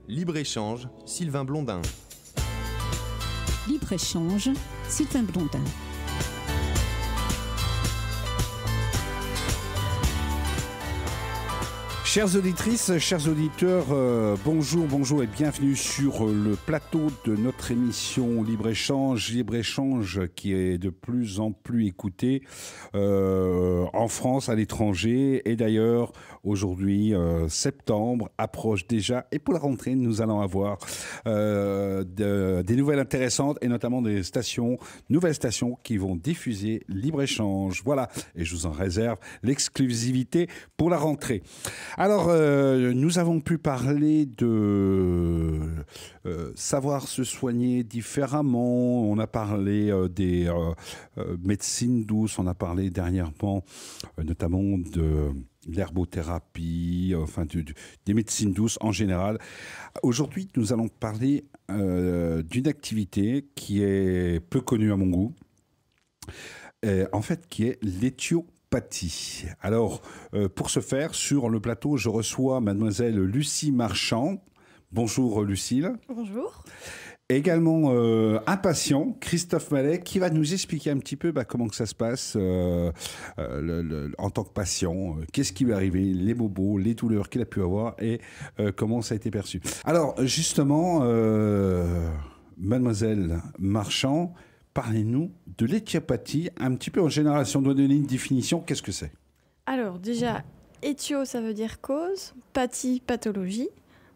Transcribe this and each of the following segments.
Libre-échange, Sylvain Blondin. Libre-échange, Sylvain Blondin. Chères auditrices, chers auditeurs, bonjour et bienvenue sur le plateau de notre émission Libre-échange qui est de plus en plus écoutée en France, à l'étranger. Et d'ailleurs, aujourd'hui, septembre approche déjà. Et pour la rentrée, nous allons avoir des nouvelles intéressantes et notamment des nouvelles stations qui vont diffuser Libre-échange. Voilà, et je vous en réserve l'exclusivité pour la rentrée. Alors, nous avons pu parler de savoir se soigner différemment. On a parlé des médecines douces. On a parlé dernièrement notamment de l'herbothérapie, enfin des médecines douces en général. Aujourd'hui, nous allons parler d'une activité qui est peu connue à mon goût, en fait, qui est l'éthiopathie. Alors, pour ce faire, sur le plateau, je reçois mademoiselle Lucie Marchand. Bonjour Lucille. Bonjour. Également un patient, Christophe Mallet, qui va nous expliquer un petit peu comment que ça se passe en tant que patient, qu'est-ce qui lui est arrivé, les bobos, les douleurs qu'il a pu avoir et comment ça a été perçu. Alors, justement, mademoiselle Marchand, parlez-nous de l'éthiopathie, un petit peu en général, si on doit donner une définition, qu'est-ce que c'est ? Alors déjà, éthio, ça veut dire cause, pathie, pathologie.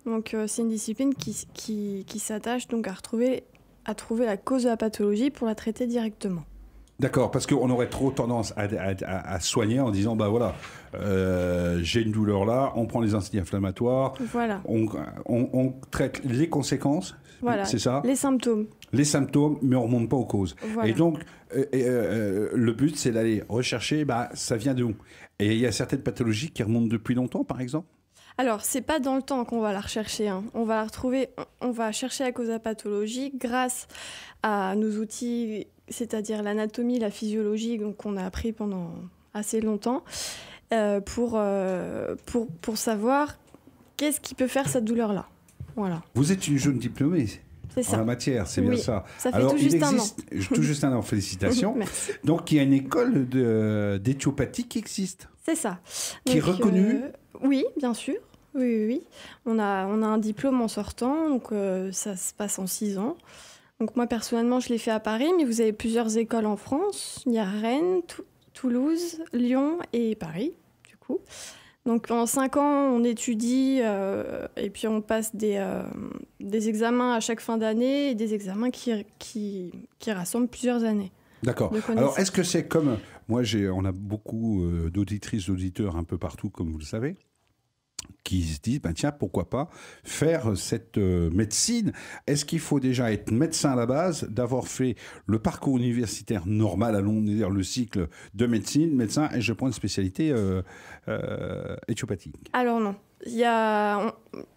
Donc c'est une discipline qui s'attache donc à trouver la cause de la pathologie pour la traiter directement. D'accord, parce qu'on aurait trop tendance à soigner en disant, bah voilà, j'ai une douleur là, on prend les anti-inflammatoires, voilà. On traite les conséquences, voilà, c'est ça ? Les symptômes. Les symptômes, mais on ne remonte pas aux causes. Voilà. Et donc, le but, c'est d'aller rechercher, ça vient d'où ? Et il y a certaines pathologies qui remontent depuis longtemps, par exemple ? Alors, c'est pas dans le temps qu'on va la rechercher. On va la retrouver, on va chercher la cause de la pathologie grâce à nos outils, c'est-à-dire l'anatomie, la physiologie, donc qu'on a appris pendant assez longtemps, pour savoir qu'est-ce qui peut faire cette douleur-là. Voilà. Vous êtes une jeune diplômée en la matière, c'est bien ça. Ça fait tout juste un an. Tout juste un an, félicitations. Merci. Donc, il y a une école d'éthiopathie qui existe. C'est ça. Qui est reconnue. Oui, bien sûr. Oui. On a un diplôme en sortant, donc ça se passe en 6 ans. Donc moi, personnellement, je l'ai fait à Paris, mais vous avez plusieurs écoles en France. Il y a Rennes, Toulouse, Lyon et Paris, du coup. Donc en 5 ans, on étudie et puis on passe des examens à chaque fin d'année et des examens qui rassemblent plusieurs années. D'accord. Alors est-ce que c'est comme... Moi, on a beaucoup d'auditrices, d'auditeurs un peu partout, comme vous le savez, qui se disent, tiens, pourquoi pas faire cette médecine ? Est-ce qu'il faut déjà être médecin à la base, d'avoir fait le parcours universitaire normal, allons dire le cycle de médecin, et je prends une spécialité éthiopathique ? Alors non.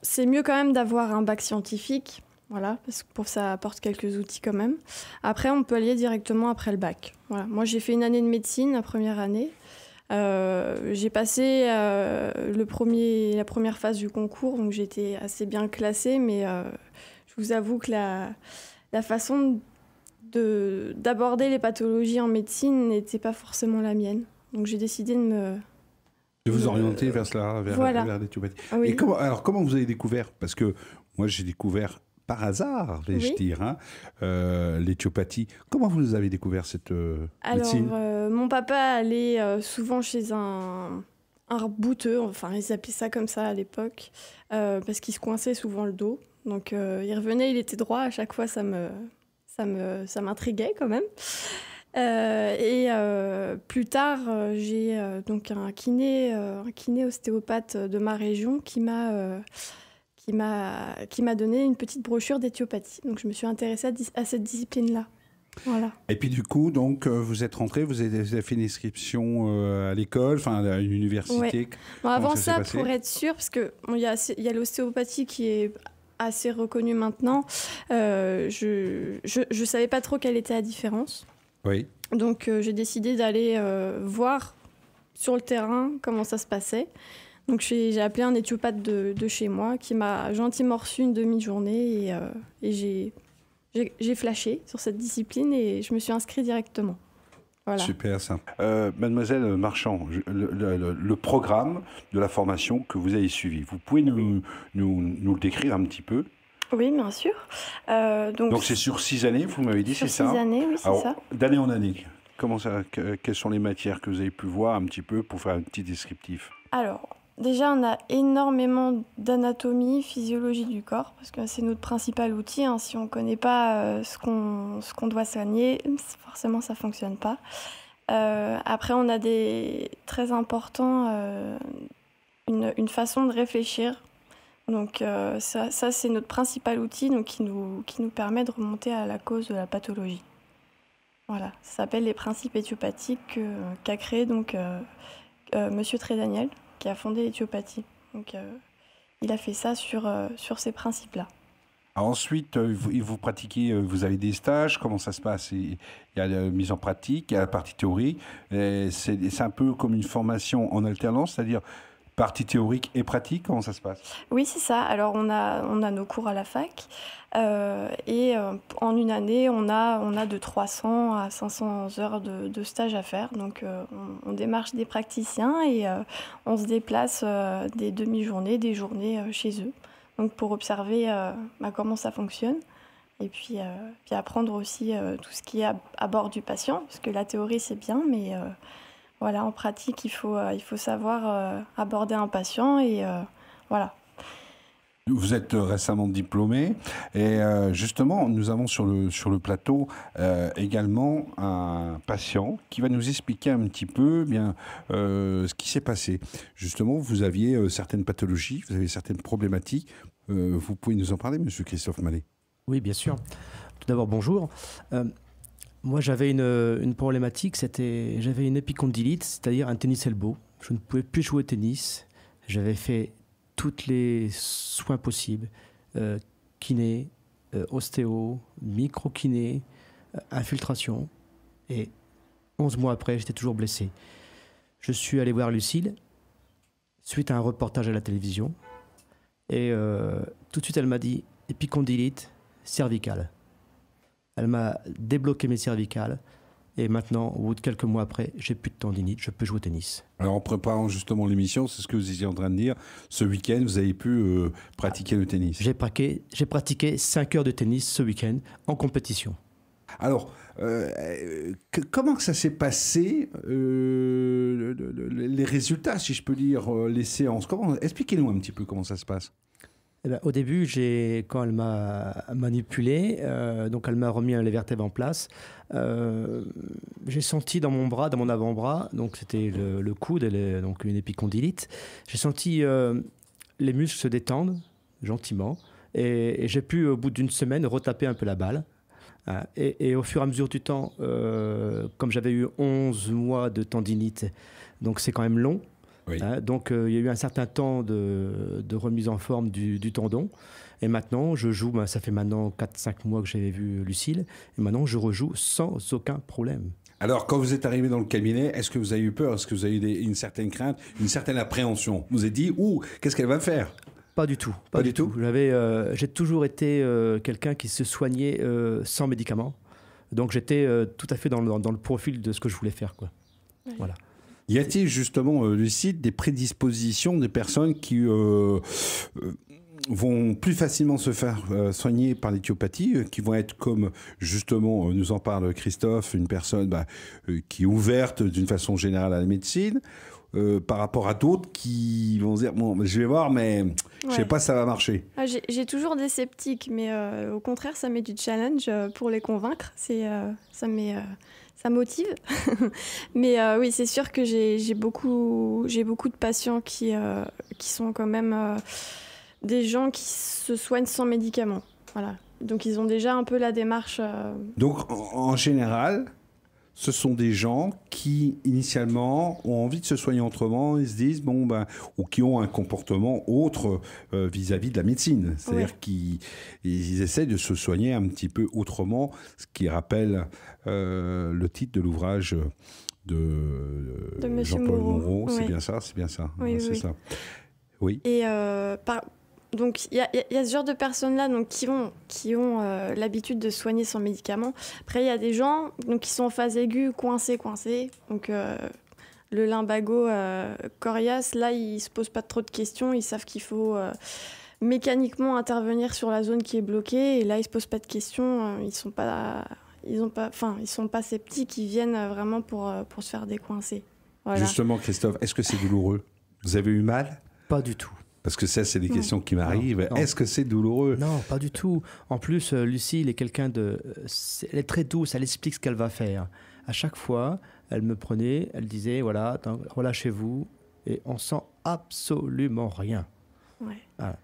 C'est mieux quand même d'avoir un bac scientifique, voilà, parce que ça apporte quelques outils quand même. Après, on peut aller directement après le bac. Voilà. Moi, j'ai fait une année de médecine, la première année. J'ai passé la première phase du concours, donc j'étais assez bien classée, mais je vous avoue que la façon d'aborder les pathologies en médecine n'était pas forcément la mienne. Donc j'ai décidé de vous orienter vers cela, vers l'éthiopathie. Oui. Et comment vous avez découvert ? Parce que moi j'ai découvert par hasard, vais-je dire, l'éthiopathie. Comment vous avez découvert cette médecine ? Alors, mon papa allait souvent chez un bouteux, enfin ils appelaient ça comme ça à l'époque, parce qu'il se coinçait souvent le dos. Donc il revenait, il était droit, à chaque fois ça m'intriguait quand même. Plus tard, j'ai donc un kiné ostéopathe de ma région qui m'a donné une petite brochure d'éthiopathie. Donc, je me suis intéressée à cette discipline-là. Voilà. Et puis, du coup, donc, vous êtes rentrée, vous avez fait une inscription à l'école, à une université. Ouais. Bon, avant ça, pour être sûre, parce qu'il y a l'ostéopathie qui est assez reconnue maintenant, je ne savais pas trop quelle était la différence. Oui. Donc, j'ai décidé d'aller voir sur le terrain comment ça se passait. Donc j'ai appelé un éthiopathe de chez moi qui m'a gentiment reçu une demi-journée et j'ai flashé sur cette discipline et je me suis inscrite directement. Voilà. Super ça. Mademoiselle Marchand, le programme de la formation que vous avez suivi, vous pouvez nous le décrire un petit peu? Oui, bien sûr. Donc c'est sur 6 années, vous m'avez dit, c'est ça? Sur 6 années, oui, c'est ça. D'année en année, quelles sont les matières que vous avez pu voir un petit peu pour faire un petit descriptif? Alors, déjà, on a énormément d'anatomie, physiologie du corps, parce que c'est notre principal outil. Hein. Si on ne connaît pas ce qu'on doit soigner, forcément, ça ne fonctionne pas. Après, on a très important une façon de réfléchir. Donc ça c'est notre principal outil donc, qui nous permet de remonter à la cause de la pathologie. Voilà, ça s'appelle les principes éthiopathiques qu'a créé donc Monsieur Trédaniel, qui a fondé l'éthiopathie. Donc il a fait ça sur ces principes-là. Ensuite, vous pratiquez, vous avez des stages, comment ça se passe? Il y a la mise en pratique, il y a la partie théorique. C'est un peu comme une formation en alternance, c'est-à-dire partie théorique et pratique, comment ça se passe? Oui, c'est ça. Alors, on a nos cours à la fac et en une année, on a de 300 à 500 heures de stage à faire. Donc, on démarche des praticiens et on se déplace des demi-journées, des journées chez eux. Donc, pour observer comment ça fonctionne et puis apprendre aussi tout ce qui est à bord du patient, parce que la théorie, c'est bien, mais... Voilà, en pratique, il faut savoir aborder un patient et voilà. Vous êtes récemment diplômé et justement, nous avons sur le plateau également un patient qui va nous expliquer un petit peu ce qui s'est passé. Justement, vous aviez certaines pathologies, vous avez certaines problématiques. Vous pouvez nous en parler, Monsieur Christophe Mallet? Oui, bien sûr. Tout d'abord, bonjour. Moi, j'avais une problématique, j'avais une épicondylite, c'est-à-dire un tennis elbow. Je ne pouvais plus jouer au tennis. J'avais fait tous les soins possibles, kiné, ostéo, micro-kiné, infiltration. Et 11 mois après, j'étais toujours blessé. Je suis allé voir Lucille, suite à un reportage à la télévision. Et tout de suite, elle m'a dit épicondylite cervicale. Elle m'a débloqué mes cervicales et maintenant, au bout de quelques mois après, j'ai plus de tendinite, je peux jouer au tennis. Alors en préparant justement l'émission, c'est ce que vous étiez en train de dire, ce week-end, vous avez pu pratiquer le tennis. J'ai pratiqué 5 heures de tennis ce week-end en compétition. Alors, comment que ça s'est passé, les résultats, si je peux dire, les séances? Expliquez-nous un petit peu comment ça se passe. Eh bien, au début, quand elle m'a manipulé, donc elle m'a remis les vertèbres en place, j'ai senti dans mon bras, dans mon avant-bras, donc c'était le coude, donc une épicondylite, j'ai senti les muscles se détendre gentiment et j'ai pu, au bout d'une semaine, retaper un peu la balle. Et au fur et à mesure du temps, comme j'avais eu 11 mois de tendinite, donc c'est quand même long. Oui. Donc il y a eu un certain temps de remise en forme du tendon. Et maintenant, je joue, ça fait maintenant 4-5 mois que j'avais vu Lucille. Et maintenant, je rejoue sans aucun problème. Alors, quand vous êtes arrivé dans le cabinet, est-ce que vous avez eu peur? Est-ce que vous avez eu une certaine crainte, une certaine appréhension? Vous vous êtes dit, qu'est-ce qu'elle va faire? Pas du tout. Pas du tout. J'ai toujours été quelqu'un qui se soignait sans médicaments. Donc j'étais tout à fait dans le profil de ce que je voulais faire, quoi. Oui. Voilà. Y a-t-il justement, Lucide, des prédispositions des personnes qui vont plus facilement se faire soigner par l'éthiopathie, qui vont être comme, justement, nous en parle Christophe, une personne qui est ouverte d'une façon générale à la médecine, par rapport à d'autres qui vont se dire, bon, je vais voir, mais je ne sais pas si ça va marcher. J'ai toujours des sceptiques, mais au contraire, ça met du challenge pour les convaincre. Ça motive. Mais oui, c'est sûr que j'ai beaucoup de patients qui sont quand même des gens qui se soignent sans médicaments. Voilà. Donc, ils ont déjà un peu la démarche. Donc, en général, ce sont des gens qui, initialement, ont envie de se soigner autrement. Ils se disent, ou qui ont un comportement autre vis-à-vis de la médecine. C'est-à-dire qu'ils essaient de se soigner un petit peu autrement, ce qui rappelle le titre de l'ouvrage de Jean-Paul Moreau. Oui. C'est bien ça. Oui, c'est oui. ça. Oui. Et donc il y a ce genre de personnes-là donc, qui ont l'habitude de soigner sans médicaments. Après, il y a des gens donc, qui sont en phase aiguë, coincés. Donc le lumbago coriace, là, ils ne se posent pas trop de questions. Ils savent qu'il faut mécaniquement intervenir sur la zone qui est bloquée. Et là, ils ne se posent pas de questions. Ils sont pas sceptiques. Ils viennent vraiment pour se faire décoincer. Voilà. Justement, Christophe, est-ce que c'est douloureux? Vous avez eu mal? Pas du tout. Parce que ça, c'est des questions qui m'arrivent. Non. Est-ce que c'est douloureux? Non, pas du tout. En plus, Lucie, elle est quelqu'un de... Elle est très douce, elle explique ce qu'elle va faire. À chaque fois, elle me prenait, elle disait, voilà, relâchez-vous, et on sent absolument rien. Ouais. Voilà.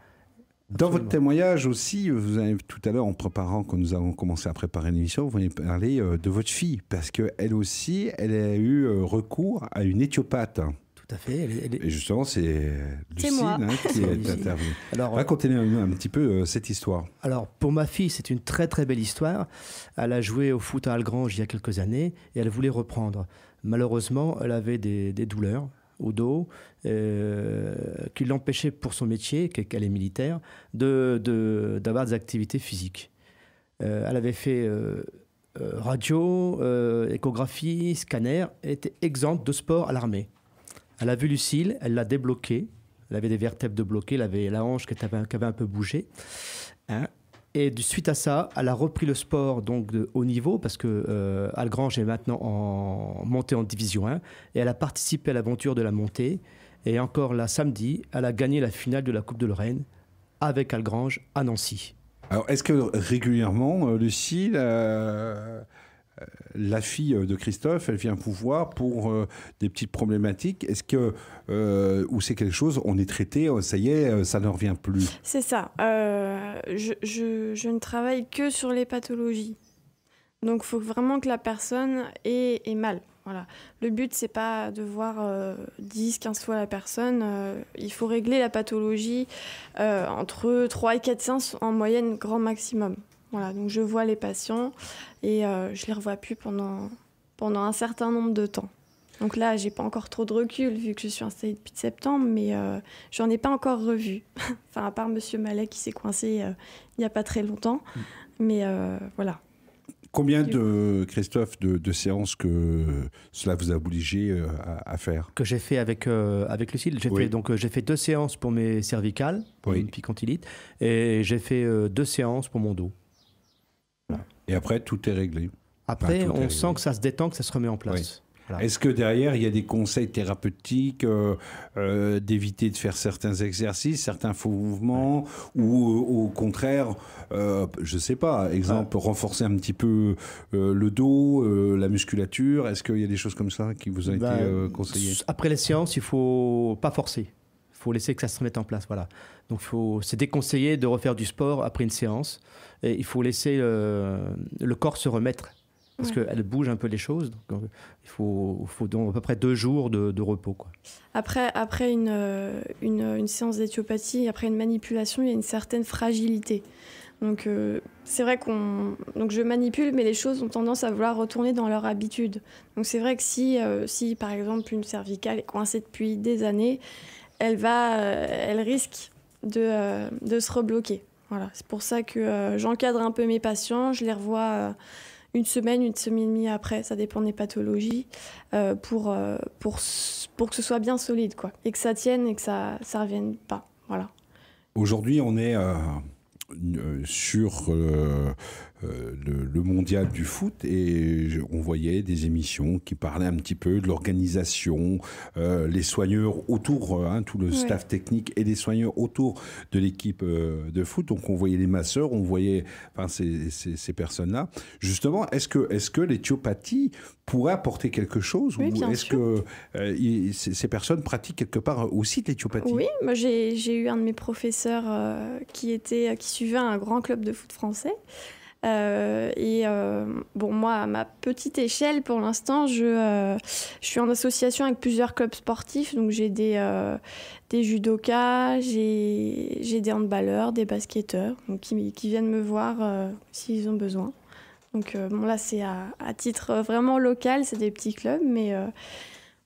Dans Absolument. votre témoignage aussi, vous avez, tout à l'heure, en préparant, quand nous avons commencé à préparer l'émission, vous avez parlé de votre fille, parce qu'elle aussi, elle a eu recours à une éthiopathe. Tout à fait. Et justement, c'est Lucille moi. Qui est Lucille. intervenue. Alors, Racontez-nous un petit peu cette histoire. Alors, pour ma fille, c'est une très très belle histoire. Elle a joué au foot à Algrange il y a quelques années et elle voulait reprendre. Malheureusement, elle avait des douleurs au dos qui l'empêchaient pour son métier, qu'elle est militaire, d'avoir des activités physiques. Elle avait fait radio, échographie, scanner, elle était exempte de sport à l'armée. Elle a vu Lucille, elle l'a débloquée. Elle avait des vertèbres de bloquées, elle avait la hanche qui avait un peu bougé. Hein. Et suite à ça, elle a repris le sport donc de haut niveau parce que Algrange est maintenant montée en division 1 et elle a participé à l'aventure de la montée. Et encore là, samedi, elle a gagné la finale de la Coupe de Lorraine avec Algrange à Nancy. Alors, est-ce que régulièrement, Lucille, la fille de Christophe, elle vient vous voir pour des petites problématiques? Est-ce que, ou c'est quelque chose, on est traité, ça y est, ça ne revient plus? C'est ça. Je ne travaille que sur les pathologies. Donc, il faut vraiment que la personne ait mal. Voilà. Le but, c'est pas de voir 10, 15 fois la personne. Il faut régler la pathologie entre 3 et 4 séances en moyenne, grand maximum. Voilà, donc je vois les patients et je les revois plus pendant un certain nombre de temps. Donc là, j'ai pas encore trop de recul vu que je suis installée depuis septembre, mais j'en ai pas encore revu. Enfin, à part Monsieur Mallet qui s'est coincé il y a pas très longtemps, mais voilà. Combien Christophe, de séances que cela vous a obligé à faire? Que j'ai fait avec Lucille. J'ai fait 2 séances pour mes cervicales, pour une épicondylite, et j'ai fait 2 séances pour mon dos. Voilà. Et après, tout est réglé. Après, on sent que ça se détend, que ça se remet en place. Oui. Voilà. Est-ce que derrière, il y a des conseils thérapeutiques d'éviter de faire certains exercices, certains faux mouvements, ou au contraire, je ne sais pas, exemple, renforcer un petit peu le dos, la musculature? Est-ce qu'il y a des choses comme ça qui vous ont été conseillées? Après les séances, il ne faut pas forcer. Il faut laisser que ça se remette en place. Voilà. Donc, c'est déconseillé de refaire du sport après une séance. Et il faut laisser le corps se remettre. Parce qu'elle bouge un peu les choses. Donc, il faut donc à peu près 2 jours de repos, quoi. Après une séance d'éthiopathie, après une manipulation, il y a une certaine fragilité. Donc c'est vrai donc je manipule, mais les choses ont tendance à vouloir retourner dans leur habitude. Donc c'est vrai que si par exemple une cervicale est coincée depuis des années, elle risque de se rebloquer. Voilà. C'est pour ça que j'encadre un peu mes patients, je les revois une semaine et demie après, ça dépend des pathologies, pour que ce soit bien solide, quoi, et que ça tienne et que ça revienne pas. Voilà. Aujourd'hui, on est sur le mondial du foot et on voyait des émissions qui parlaient un petit peu de l'organisation, les soigneurs autour, tout le staff technique et les soigneurs autour de l'équipe de foot. Donc on voyait les masseurs, on voyait ces personnes-là. Justement, est-ce que l'éthiopathie pourrait apporter quelque chose, ou est-ce que ces personnes pratiquent quelque part aussi de l'éthiopathie? Oui, moi j'ai eu un de mes professeurs qui suivait un grand club de foot français. Bon, moi, à ma petite échelle, pour l'instant, je suis en association avec plusieurs clubs sportifs. Donc, j'ai des judokas, j'ai des handballeurs, des basketteurs donc, qui viennent me voir s'ils ont besoin. Donc, bon, là, c'est à titre vraiment local, c'est des petits clubs, mais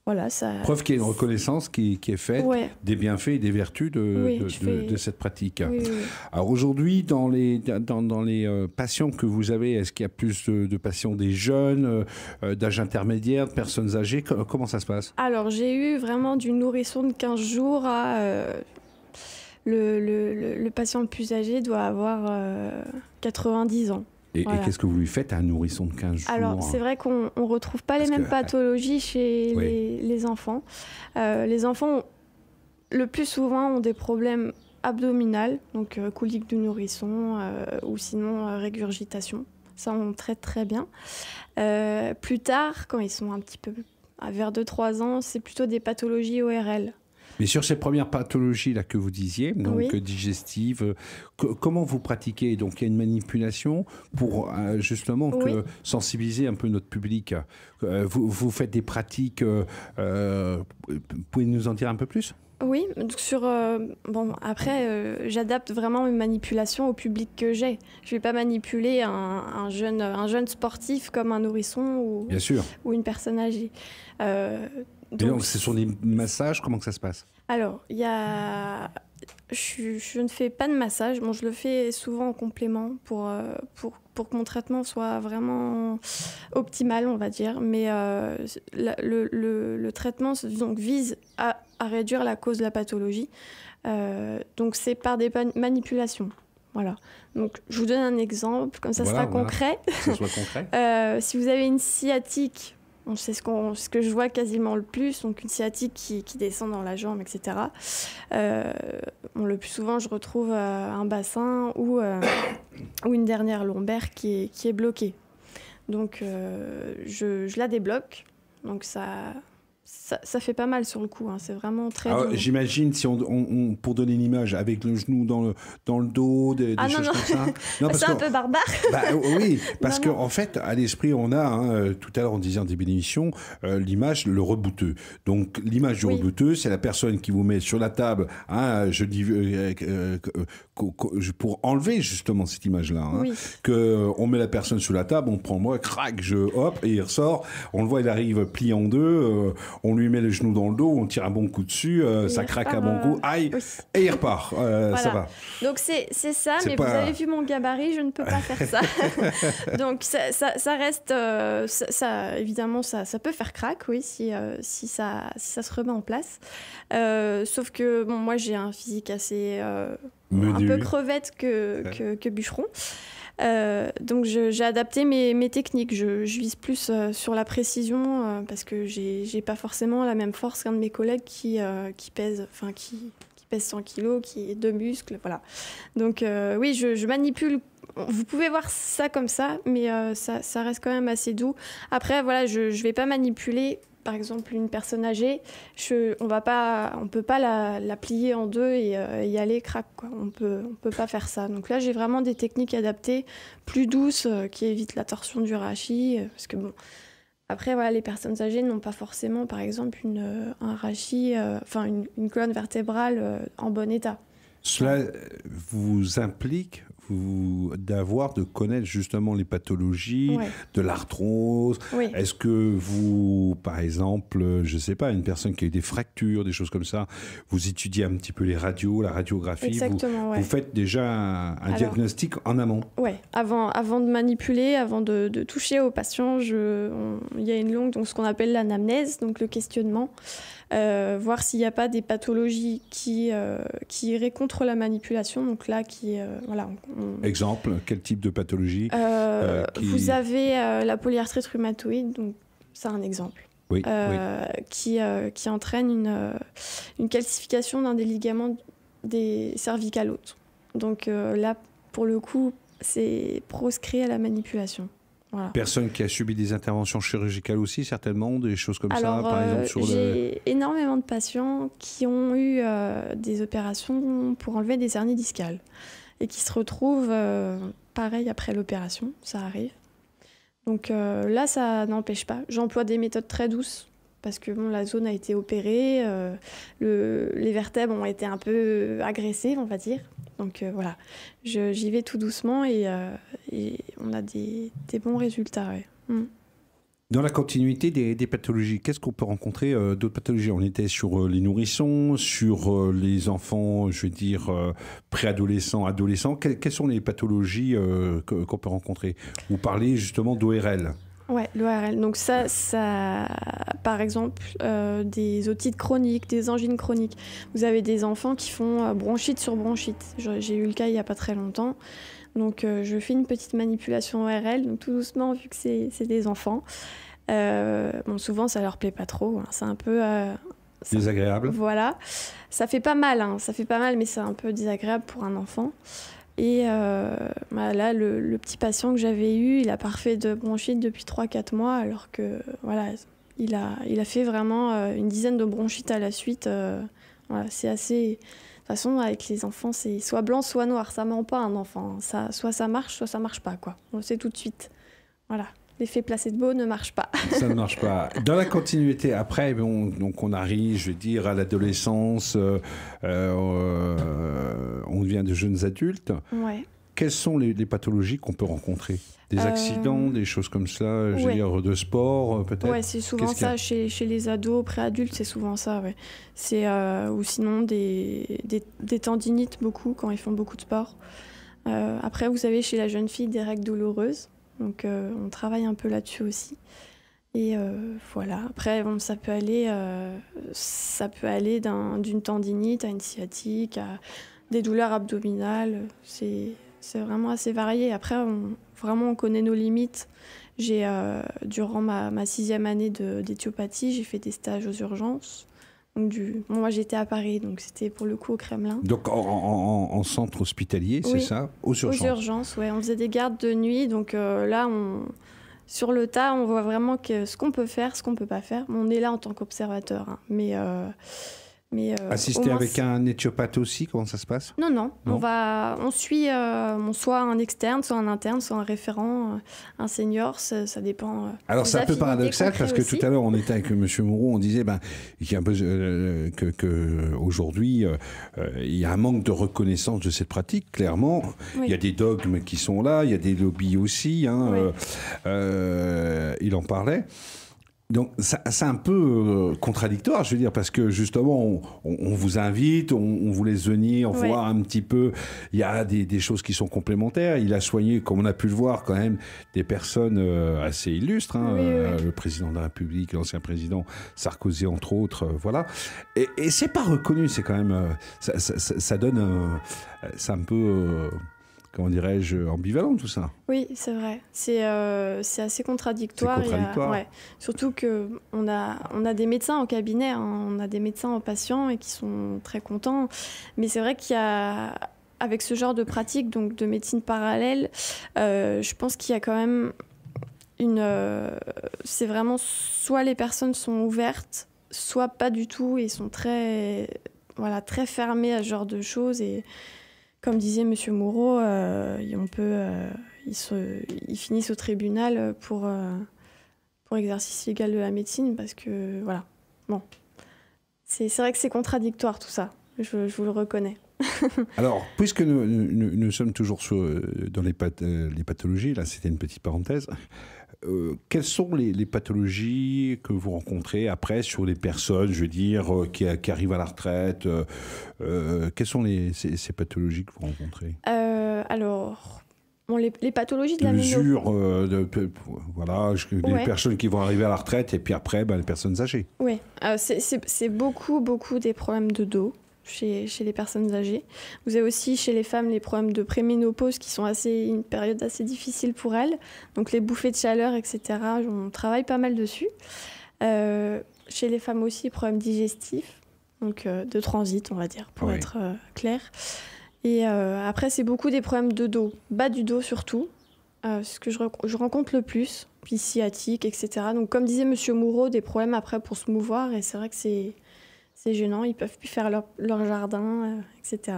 voilà, ça... Preuve qu'il y a une reconnaissance qui est faite des bienfaits et des vertus de cette pratique. Oui. Alors aujourd'hui, dans les patients que vous avez, est-ce qu'il y a plus de patients des jeunes, d'âge intermédiaire, de personnes âgées? Comment ça se passe? Alors, j'ai eu vraiment du nourrisson de 15 jours à... Le patient le plus âgé doit avoir 90 ans. Et qu'est-ce que vous lui faites à un nourrisson de 15 jours? Alors, c'est vrai qu'on ne retrouve pas les mêmes pathologies chez les enfants. Les enfants, le plus souvent, ont des problèmes abdominaux, donc colique du nourrisson ou sinon régurgitation. Ça, on traite très bien. Plus tard, quand ils sont un petit peu vers 2-3 ans, c'est plutôt des pathologies ORL. Mais sur ces premières pathologies là que vous disiez, donc digestives, comment vous pratiquez? Donc il y a une manipulation pour justement sensibiliser un peu notre public. Vous faites des pratiques. Pouvez nous en dire un peu plus? Oui, après, j'adapte vraiment mes manipulations au public que j'ai. Je ne vais pas manipuler un jeune sportif comme un nourrisson Bien sûr. ou une personne âgée. Donc, ce sont des massages, comment que ça se passe? Alors, je ne fais pas de massage. Bon, je le fais souvent en complément pour que mon traitement soit vraiment optimal, on va dire. Mais le traitement donc, vise à réduire la cause de la pathologie. Donc, c'est par des manipulations. Voilà. Donc, je vous donne un exemple, comme ça sera concret. Que ce soit concret. Si vous avez une sciatique, c'est ce que je vois quasiment le plus, donc une sciatique qui descend dans la jambe, etc. Le plus souvent, je retrouve un bassin ou une dernière lombaire qui est bloquée. Donc, je la débloque. Donc, ça fait pas mal sur le coup, hein. C'est vraiment très doux. J'imagine, si on pour donner une image, avec le genou dans le dos, des choses comme ça. Non, c'est un peu barbare. Oui, parce qu'en fait, à l'esprit, on a, tout à l'heure, on disait en début d'émission, l'image, le rebouteux. Donc, l'image du rebouteux, c'est la personne qui vous met sur la table, pour enlever justement cette image-là. On met la personne sur la table, on prend moi, crac, hop, et il ressort. On le voit, il arrive plié en deux. On lui met le genou dans le dos, on tire un bon coup dessus, ça craque à bon coup, aïe, et il repart. Ça va. Donc c'est ça, mais vous avez vu mon gabarit, je ne peux pas faire ça. Donc ça reste, évidemment, ça peut faire crack, oui, si ça se remet en place. Sauf que moi j'ai un physique assez un peu crevette que bûcheron. Donc j'ai adapté mes techniques. Je vise plus sur la précision parce que j'ai pas forcément la même force qu'un de mes collègues qui pèse 100 kilos, qui est de muscles, voilà. Donc oui, je manipule. Vous pouvez voir ça comme ça, mais ça reste quand même assez doux. Après, voilà, je vais pas manipuler. Par exemple, une personne âgée, on peut pas la plier en deux et y aller crac, quoi. On peut pas faire ça. Donc là, j'ai vraiment des techniques adaptées, plus douces, qui évitent la torsion du rachis, parce que bon. Après, voilà, les personnes âgées n'ont pas forcément, par exemple, un rachis, une colonne vertébrale en bon état. Cela vous implique de connaître justement les pathologies, de l'arthrose. Oui. Est-ce que vous, par exemple, je ne sais pas, une personne qui a eu des fractures, des choses comme ça, vous étudiez un petit peu les radios, la radiographie. Exactement, vous faites déjà un diagnostic en amont. Oui, avant de manipuler, avant de toucher au patient, il y a une longue, donc ce qu'on appelle l'anamnèse, donc le questionnement. Voir s'il n'y a pas des pathologies qui iraient contre la manipulation. Donc là, Exemple, quel type de pathologie Vous avez la polyarthrite rhumatoïde, donc c'est un exemple. Oui, qui entraîne une calcification d'un des ligaments des cervicales hautes. Donc là, pour le coup, c'est proscrit à la manipulation. Voilà. Personne qui a subi des interventions chirurgicales aussi, certainement, des choses comme ça, par exemple j'ai énormément de patients qui ont eu des opérations pour enlever des hernies discales et qui se retrouvent pareil après l'opération, ça arrive. Donc là, ça n'empêche pas. J'emploie des méthodes très douces parce que bon, la zone a été opérée, les vertèbres ont été un peu agressées, on va dire. Donc voilà, j'y vais tout doucement et on a des bons résultats. Ouais. Dans la continuité des pathologies, qu'est-ce qu'on peut rencontrer d'autres pathologies? On était sur les nourrissons, sur les enfants, je veux dire, préadolescents, adolescents. Quelles sont les pathologies qu'on peut rencontrer? Vous parlez justement d'ORL. Ouais, l'ORL. Donc ça par exemple, des otites chroniques, des angines chroniques. Vous avez des enfants qui font bronchite sur bronchite. J'ai eu le cas il n'y a pas très longtemps. Donc je fais une petite manipulation ORL, donc tout doucement vu que c'est des enfants. Bon, souvent ça leur plaît pas trop, hein. C'est un peu désagréable. Voilà, ça fait pas mal, mais c'est un peu désagréable pour un enfant. Et là, le petit patient que j'avais eu, il a pas refait de bronchite depuis 3-4 mois, alors que voilà, il a fait vraiment une dizaine de bronchites à la suite. Voilà, c'est assez. De toute façon, avec les enfants, c'est soit blanc, soit noir. Ça ment pas un enfant. Soit ça marche, soit ça marche pas, quoi. On le sait tout de suite. Voilà. L'effet placebo ne marche pas. Ça ne marche pas. Dans la continuité, après, donc on arrive, je veux dire, à l'adolescence, on devient de jeunes adultes. Ouais. Quelles sont les pathologies qu'on peut rencontrer? Des accidents, des choses comme ça, je veux dire, de sport, peut-être? Ouais, c'est souvent ça. Chez les ados, préadultes, c'est souvent ça, ouais. Ou sinon des tendinites, beaucoup, quand ils font beaucoup de sport. Après, vous avez chez la jeune fille des règles douloureuses. Donc, on travaille un peu là-dessus aussi. Et voilà. Après, bon, ça peut aller d'une tendinite à une sciatique, à des douleurs abdominales. C'est vraiment assez varié. Après, on connaît nos limites. Durant ma 6e année d'éthiopathie, j'ai fait des stages aux urgences. Donc moi, j'étais à Paris, donc c'était pour le coup au Kremlin. Donc en centre hospitalier, oui, c'est ça? Aux urgences? Aux urgences, oui. On faisait des gardes de nuit. Donc là, sur le tas, on voit vraiment ce qu'on peut faire, ce qu'on ne peut pas faire. On est là en tant qu'observateur, hein. Mais assister avec un éthiopathe aussi, comment ça se passe? Non. On suit soit un externe, soit un interne, soit un référent, un senior, ça dépend. Alors c'est un peu paradoxal parce que tout à l'heure on était avec M. Moreau, on disait qu'il y a un peu que aujourd'hui il y a un manque de reconnaissance de cette pratique, clairement. Oui. Il y a des dogmes qui sont là, il y a des lobbies aussi, hein, oui. Il en parlait. Donc c'est un peu contradictoire, je veux dire, parce que justement on vous invite, on vous laisse venir, on voit un petit peu, il y a des choses qui sont complémentaires. Il a soigné, comme on a pu le voir quand même, des personnes assez illustres, hein, le président de la République, l'ancien président Sarkozy entre autres, voilà. Et c'est pas reconnu, c'est quand même, ça donne, c'est un peu... comment dirais-je, ambivalent tout ça. Oui, c'est vrai. C'est assez contradictoire. C'est contradictoire. Surtout qu'on a des médecins en cabinet, hein. On a des médecins en patients et qui sont très contents. Mais c'est vrai qu'il y a, avec ce genre de pratique, donc de médecine parallèle, je pense qu'il y a quand même c'est vraiment soit les personnes sont ouvertes, soit pas du tout et sont très fermées à ce genre de choses. Et comme disait M. Moreau, ils finissent au tribunal pour exercice illégal de la médecine parce que, voilà. Bon. C'est vrai que c'est contradictoire tout ça, je vous le reconnais. Alors, puisque nous sommes toujours dans les pathologies, là c'était une petite parenthèse, quelles sont les pathologies que vous rencontrez après sur les personnes, je veux dire, qui arrivent à la retraite, quelles sont ces pathologies que vous rencontrez? Alors, bon, les pathologies de la mesure, voilà, les personnes qui vont arriver à la retraite et puis après, les personnes âgées. Oui, c'est beaucoup des problèmes de dos. Chez les personnes âgées. Vous avez aussi chez les femmes les problèmes de préménopause qui sont une période assez difficile pour elles. Donc les bouffées de chaleur, etc. On travaille pas mal dessus. Chez les femmes aussi, problèmes digestifs, donc de transit, on va dire, pour être clair. Et après, c'est beaucoup des problèmes de dos, bas du dos surtout, ce que je rencontre le plus, puis sciatique, etc. Donc comme disait M. Moreau, des problèmes après pour se mouvoir, et c'est vrai que c'est gênant, ils ne peuvent plus faire leur jardin, etc.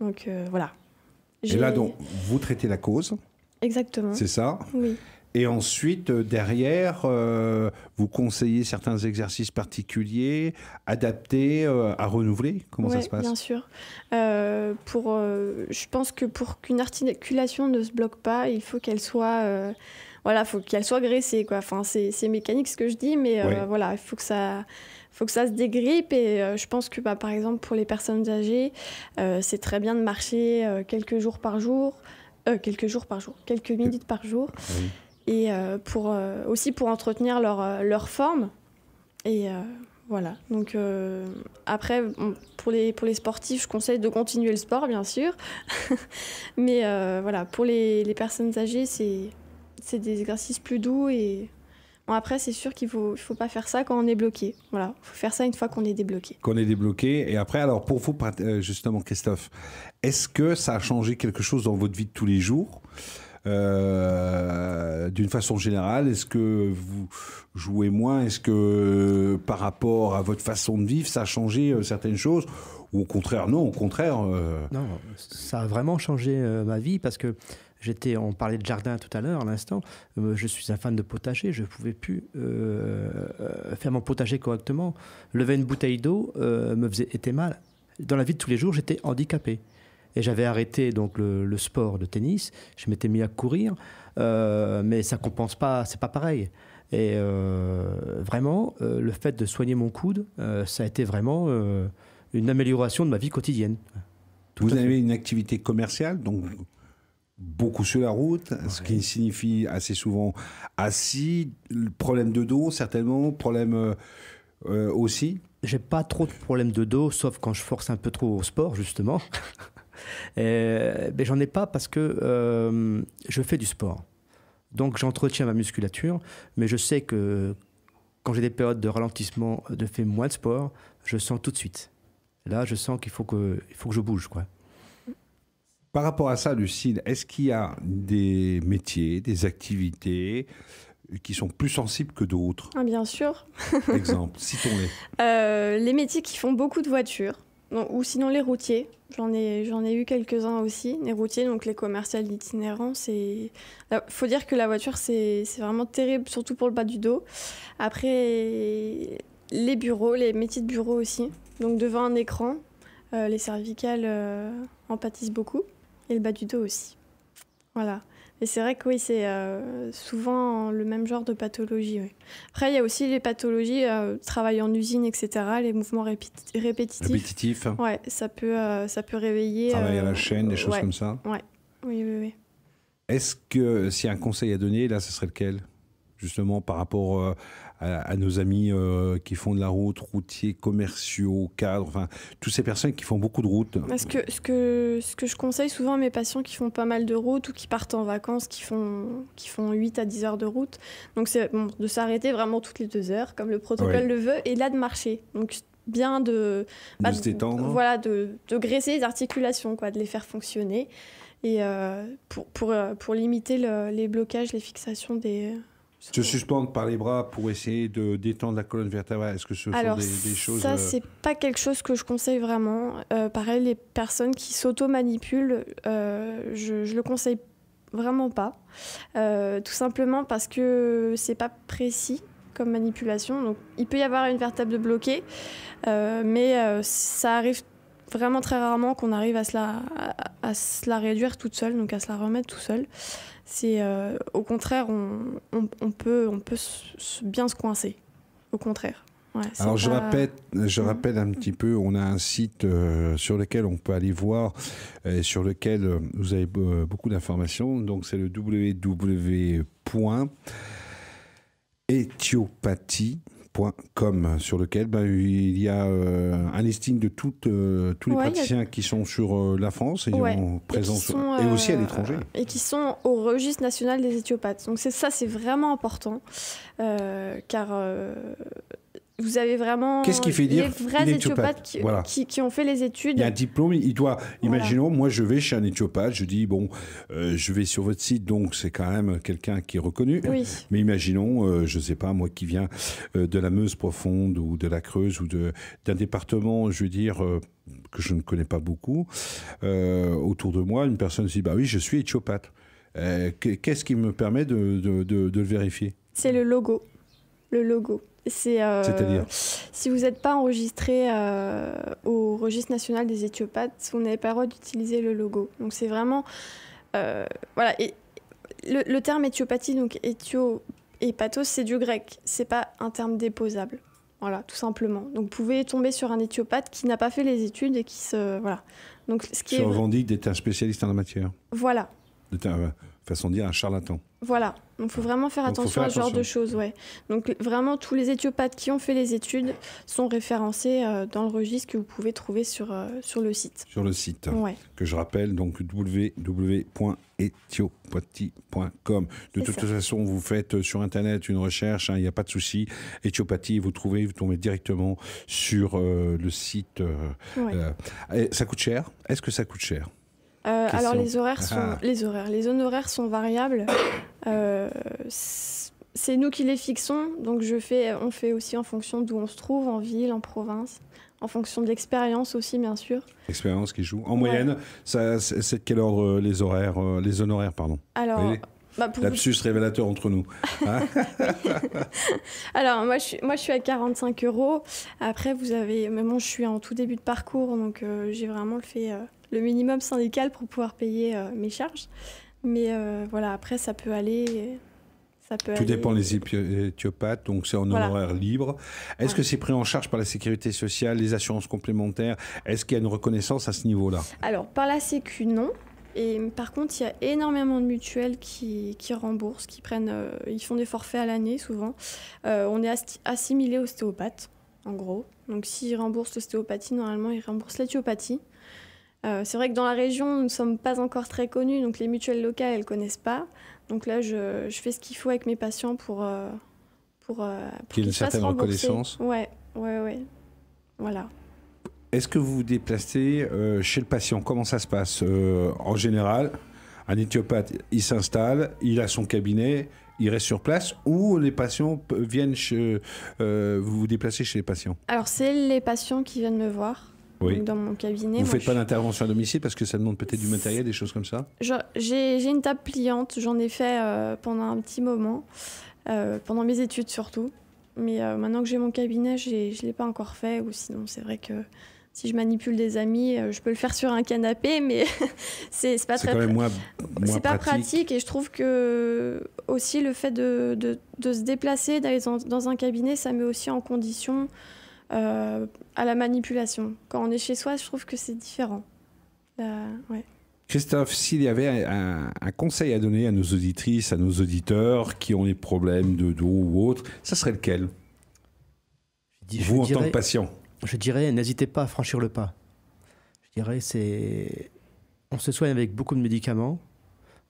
Donc voilà. Et là, donc, vous traitez la cause. Exactement. C'est ça? Oui. Et ensuite, derrière, vous conseillez certains exercices particuliers, adaptés, à renouveler? Comment ça se passe? Bien sûr. Je pense que pour qu'une articulation ne se bloque pas, il faut qu'elle soit, faut qu'elle soit graissée, quoi. Enfin, c'est mécanique ce que je dis, mais il faut que ça se dégrippe. Et je pense que, par exemple, pour les personnes âgées, c'est très bien de marcher quelques minutes par jour. Oui. Et aussi pour entretenir leur forme. Et voilà. Donc après, pour les sportifs, je conseille de continuer le sport, bien sûr. Mais pour les personnes âgées, c'est des exercices plus doux. Et bon, après, c'est sûr qu'il faut pas faire ça quand on est bloqué. Voilà, il faut faire ça une fois qu'on est débloqué. Qu'on est débloqué. Et après, alors pour vous, justement, Christophe, est-ce que ça a changé quelque chose dans votre vie de tous les jours? D'une façon générale, est-ce que vous jouez moins? Est-ce que par rapport à votre façon de vivre, ça a changé certaines choses? Ou au contraire, non, au contraire Non, ça a vraiment changé ma vie parce que on parlait de jardin tout à l'heure, à l'instant. Je suis un fan de potager. Je ne pouvais plus faire mon potager correctement. Lever une bouteille d'eau était mal. Dans la vie de tous les jours, j'étais handicapé. Et j'avais arrêté donc le sport de tennis. Je m'étais mis à courir, mais ça compense pas. C'est pas pareil. Et vraiment, le fait de soigner mon coude, ça a été vraiment une amélioration de ma vie quotidienne. Vous avez une activité commerciale, donc beaucoup sur la route, ce qui signifie assez souvent assis. Problème de dos, certainement. Problème aussi. J'ai pas trop de problèmes de dos, sauf quand je force un peu trop au sport, justement. Mais j'en ai pas parce que je fais du sport. Donc j'entretiens ma musculature, mais je sais que quand j'ai des périodes de ralentissement, de faire moins de sport, je sens tout de suite. Là, je sens qu'il faut que je bouge, quoi. Par rapport à ça, Lucille, est-ce qu'il y a des métiers, des activités qui sont plus sensibles que d'autres? Bien sûr. Exemple, citons-les. Les métiers qui font beaucoup de voitures, ou sinon les routiers. J'en ai eu quelques-uns aussi. Les routiers, donc les commerciaux itinérants, faut dire que la voiture, c'est vraiment terrible, surtout pour le bas du dos. Après, les bureaux, les métiers de bureau aussi. Donc devant un écran, les cervicales en pâtissent beaucoup. Et le bas du dos aussi. Voilà. Et c'est vrai que oui, c'est souvent le même genre de pathologie. Oui. Après, il y a aussi les pathologies, travail en usine, etc., les mouvements répétitifs. Répétitifs. Ouais, ça peut réveiller... Travail à la chaîne, des choses comme ça. Ouais. Oui. Est-ce que, s'il y a un conseil à donner, là, ce serait lequel? Justement, par rapport à nos amis qui font de la route, routiers, commerciaux, cadres, enfin, toutes ces personnes qui font beaucoup de route. Ce que je conseille souvent à mes patients qui font pas mal de route ou qui partent en vacances, qui font 8 à 10 heures de route, donc c'est de s'arrêter vraiment toutes les 2 heures, comme le protocole le veut, et là de marcher. Donc bien de se détendre. Voilà, de graisser les articulations, quoi, de les faire fonctionner. Et pour limiter les blocages, les fixations des... Se suspendre par les bras pour essayer de détendre la colonne vertébrale, est-ce que ce sont des choses... Ça, c'est pas quelque chose que je conseille vraiment. Pareil, les personnes qui s'auto-manipulent, je le conseille vraiment pas. Tout simplement parce que c'est pas précis comme manipulation. Donc, il peut y avoir une vertèbre bloquée, mais ça arrive vraiment très rarement qu'on arrive à se la réduire toute seule, donc à se la remettre tout seul. C'est au contraire, on peut bien se coincer. Au contraire. Ouais, alors je rappelle un petit peu, on a un site sur lequel on peut aller voir, sur lequel vous avez beaucoup d'informations. Donc c'est le www.éthiopathie.com, sur lequel il y a un listing de tous les praticiens qui sont sur la France et présents et aussi à l'étranger. Et qui sont au registre national des éthiopathes. Donc c'est vraiment important, car vous avez vraiment Qu'est-ce qui fait dire les vrais éthiopathes qui ont fait les études. Il y a un diplôme, il doit... Voilà. Imaginons, moi je vais chez un éthiopathe, je dis, bon, je vais sur votre site, donc c'est quand même quelqu'un qui est reconnu. Oui. Mais imaginons, je ne sais pas, moi qui viens de la Meuse profonde ou de la Creuse ou d'un département, je veux dire, que je ne connais pas beaucoup, autour de moi, une personne se dit, bah oui, je suis éthiopathe. Qu'est-ce qui me permet de le vérifier? C'est le logo. Le logo. C'est-à-dire si vous n'êtes pas enregistré au registre national des éthiopathes, vous n'avez pas le droit d'utiliser le logo. Donc c'est vraiment... voilà. Et le terme éthiopathie, donc éthio et pathos, c'est du grec. C'est pas un terme déposable. Voilà, tout simplement. Donc vous pouvez tomber sur un éthiopathe qui n'a pas fait les études et qui se... Voilà. Donc, ce qui revendique d'être un spécialiste en la matière. Voilà. Façon de dire, un charlatan. Voilà, donc il faut vraiment faire attention à ce genre de choses. Ouais. Donc vraiment, tous les éthiopathes qui ont fait les études sont référencés dans le registre que vous pouvez trouver sur le site. Sur le site, ouais. Que je rappelle, donc www.ethiopathie.com. De toute façon, vous faites sur Internet une recherche, il n'y a pas de souci. Éthiopathie, vous tombez directement sur le site. Ça coûte cher? Est-ce que ça coûte cher? Alors les honoraires sont variables. C'est nous qui les fixons, donc on fait aussi en fonction d'où on se trouve, en ville, en province, en fonction de l'expérience aussi, bien sûr. L'expérience qui joue. En moyenne, c'est de quel ordre les honoraires, pardon? Alors, lapsus révélateur entre nous. Hein? Alors moi je suis à 45 €. Après moi je suis en tout début de parcours, donc j'ai vraiment fait le minimum syndical pour pouvoir payer mes charges. Mais voilà, après, ça peut aller... Tout dépend des éthiopathes, donc c'est en honoraire libre. Est-ce que c'est pris en charge par la sécurité sociale, les assurances complémentaires? Est-ce qu'il y a une reconnaissance à ce niveau-là? Alors, par la Sécu, non. Et par contre, il y a énormément de mutuelles qui remboursent, ils font des forfaits à l'année, souvent. On est assimilé ostéopathe, en gros. Donc, s'ils remboursent l'ostéopathie, normalement, ils remboursent l'éthiopathie. C'est vrai que dans la région, nous ne sommes pas encore très connus, donc les mutuelles locales, elles ne connaissent pas. Donc là, je fais ce qu'il faut avec mes patients pour qu'il y ait une certaine reconnaissance. Ouais. Voilà. Est-ce que vous vous déplacez chez le patient? Comment ça se passe? En général, un éthiopathe, il s'installe, il a son cabinet, il reste sur place, ou les patients viennent vous vous déplacez chez les patients? Alors, c'est les patients qui viennent me voir. Oui. Donc dans mon cabinet. Vous ne faites pas d'intervention à domicile parce que ça demande peut-être du matériel, des choses comme ça? J'ai une table pliante, j'en ai fait pendant un petit moment, pendant mes études surtout. Mais maintenant que j'ai mon cabinet, je ne l'ai pas encore fait. Ou sinon, c'est vrai que si je manipule des amis, je peux le faire sur un canapé, mais c'est pas très quand même moins c'est pas pratique. Et je trouve que aussi le fait de se déplacer, d'aller dans un cabinet, ça met aussi en condition... à la manipulation. Quand on est chez soi, je trouve que c'est différent. Ouais. Christophe, s'il y avait un conseil à donner à nos auditrices, à nos auditeurs qui ont des problèmes de dos ou autres, ça serait lequel? Vous, en tant que patient? Je dirais, n'hésitez pas à franchir le pas. Je dirais, on se soigne avec beaucoup de médicaments,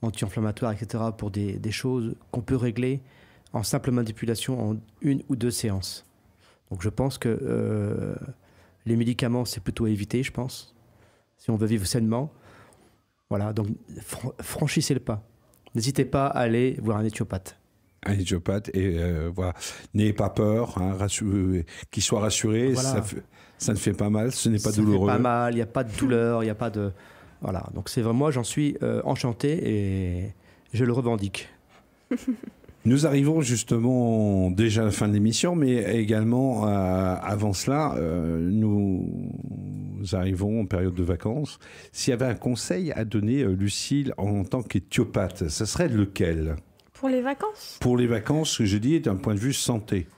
anti-inflammatoires, etc., pour des choses qu'on peut régler en simple manipulation en 1 ou 2 séances. Donc je pense que les médicaments, c'est plutôt à éviter, je pense, si on veut vivre sainement. Voilà, donc franchissez le pas. N'hésitez pas à aller voir un éthiopathe. Un éthiopathe, et voilà. N'ayez pas peur, hein, qu'il soit rassuré, voilà. Ça ne fait pas mal, ce n'est pas douloureux. Ça ne fait pas mal, il n'y a pas de douleur, il n'y a pas de... Voilà, donc c'est vraiment, moi j'en suis enchanté et je le revendique. Nous arrivons justement déjà à la fin de l'émission, mais également avant cela, nous arrivons en période de vacances. S'il y avait un conseil à donner, Lucille, en tant qu'éthiopathe, ça serait lequel? Pour les vacances? Pour les vacances, ce que je dis, d'un point de vue santé.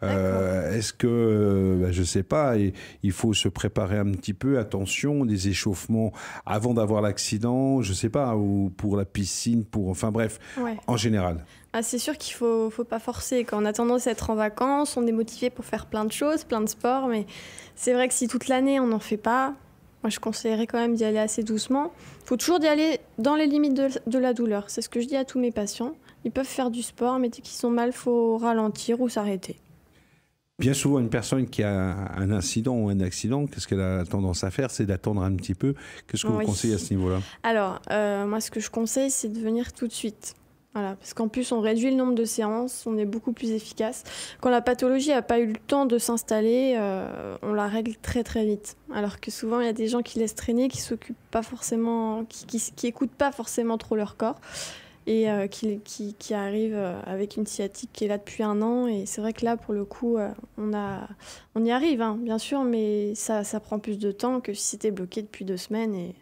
Est-ce que, je ne sais pas, il faut se préparer un petit peu, attention, des échauffements avant d'avoir l'accident, je ne sais pas, ou pour la piscine, enfin bref, en général. C'est sûr qu'il ne faut pas forcer. Quand on a tendance à être en vacances, on est motivé pour faire plein de choses, plein de sports, mais c'est vrai que si toute l'année on n'en fait pas, moi je conseillerais quand même d'y aller assez doucement. Il faut toujours y aller dans les limites de la douleur. C'est ce que je dis à tous mes patients. Ils peuvent faire du sport, mais dès qu'ils sont mal, il faut ralentir ou s'arrêter. Bien souvent, une personne qui a un incident ou un accident, qu'est-ce qu'elle a tendance à faire? C'est d'attendre un petit peu. Qu'est-ce que vous conseillez à ce niveau-là? Alors, moi, ce que je conseille, c'est de venir tout de suite. Voilà, parce qu'en plus, on réduit le nombre de séances, on est beaucoup plus efficace. Quand la pathologie n'a pas eu le temps de s'installer, on la règle très très vite. Alors que souvent, il y a des gens qui laissent traîner, qui s'occupent pas forcément, qui écoutent pas forcément trop leur corps. Et qui arrive avec une sciatique qui est là depuis 1 an. Et c'est vrai que là, pour le coup, on y arrive, hein, bien sûr, mais ça prend plus de temps que si c'était bloqué depuis 2 semaines.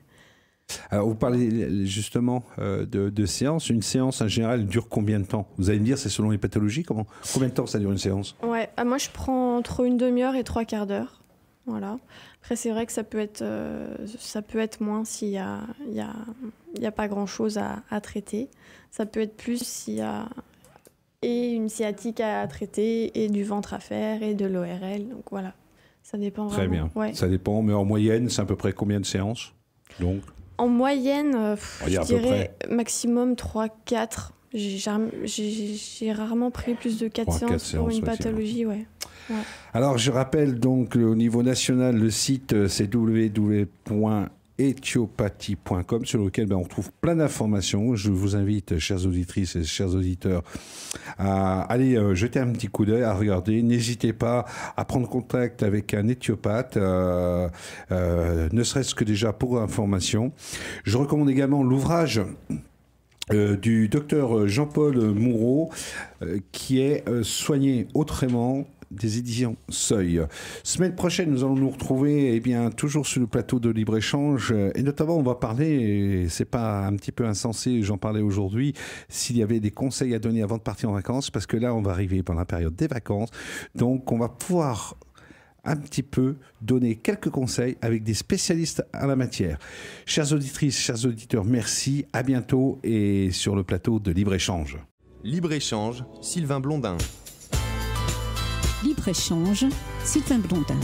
Alors, vous parlez justement de séances. Une séance, en général, dure combien de temps? Vous allez me dire, c'est selon les pathologies. Combien de temps ça dure une séance? Ouais, moi, je prends entre une demi-heure et 3/4 d'heure. Voilà. Après, c'est vrai que ça peut être moins s'il y a pas grand-chose à traiter. Ça peut être plus s'il y a et une sciatique à traiter, et du ventre à faire, et de l'ORL. Donc voilà, ça dépend vraiment. Très bien, ouais. Ça dépend, mais en moyenne, c'est à peu près combien de séances donc? En moyenne, je dirais maximum 3-4. J'ai rarement pris plus de 4 séances pour une pathologie, ouais. Alors, je rappelle donc au niveau national, le site c'est www.etiopathie.com sur lequel on retrouve plein d'informations. Je vous invite, chères auditrices et chers auditeurs, à aller jeter un petit coup d'œil, à regarder. N'hésitez pas à prendre contact avec un éthiopathe, ne serait-ce que déjà pour information. Je recommande également l'ouvrage du docteur Jean-Paul Moureau qui est Soigner autrement, des éditions Seuil. Semaine prochaine, nous allons nous retrouver toujours sur le plateau de Libre-Échange et notamment on va parler, et c'est pas un petit peu insensé, j'en parlais aujourd'hui, s'il y avait des conseils à donner avant de partir en vacances, parce que là on va arriver pendant la période des vacances, donc on va pouvoir un petit peu donner quelques conseils avec des spécialistes à la matière. Chères auditrices, chers auditeurs, merci, à bientôt et sur le plateau de Libre-Échange. Libre-Échange, Sylvain Blondin. Libre-Échange, Sylvain Blondin.